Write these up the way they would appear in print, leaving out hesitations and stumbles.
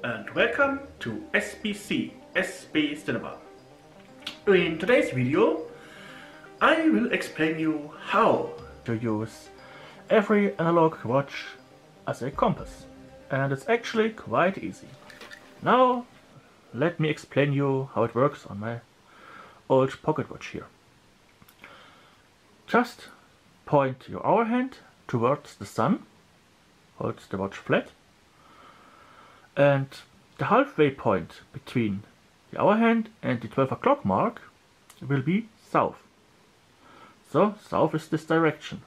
and welcome to SB Cinema. In today's video I will explain you how to use every analog watch as a compass, and it's actually quite easy. Now let me explain you how it works on my old pocket watch here. Just point your hour hand towards the sun, hold the watch flat, and the halfway point between the hour hand and the 12 o'clock mark will be south. So south is this direction.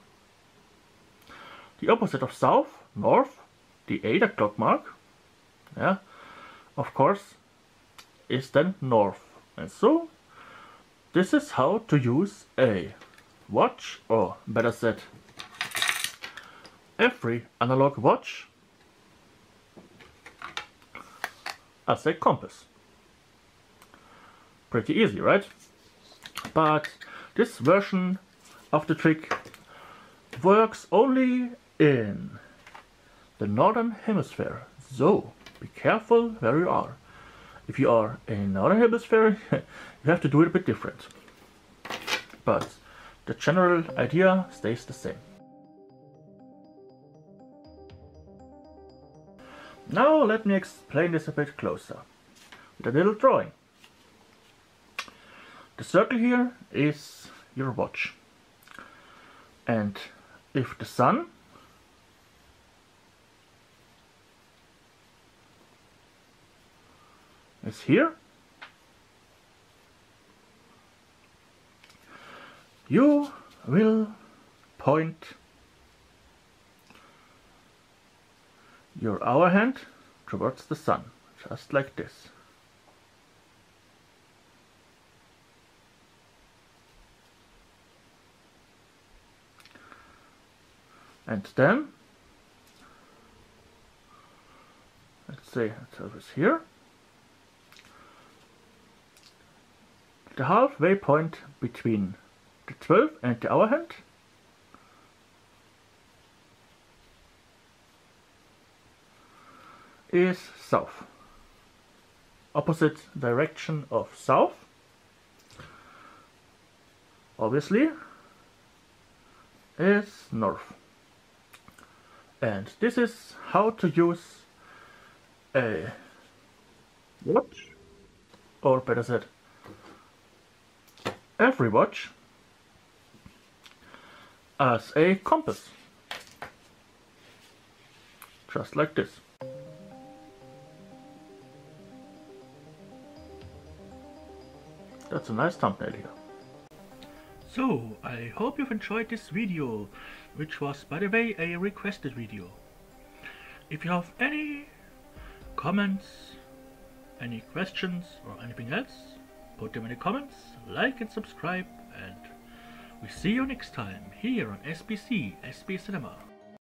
The opposite of south, north, the 8 o'clock mark, of course, is then north. And so this is how to use a watch, or better said, every analog watch as a compass. Pretty easy, right? But this version of the trick works only in the northern hemisphere, so be careful where you are. If you are in the northern hemisphere, you have to do it a bit different. But the general idea stays the same. Now let me explain this a bit closer with a little drawing. The circle here is your watch, and if the sun is here, you will point your hour hand towards the sun, just like this. And then, let's say it over here, the halfway point between the 12 and the hour hand is south. Opposite direction of south, obviously, is north. And this is how to use a watch, or better said, every watch as a compass. Just like this. That's a nice thumbnail here. So, I hope you've enjoyed this video, which was, by the way, a requested video. If you have any comments, any questions or anything else, put them in the comments, like and subscribe, and we see you next time here on SB Cinema.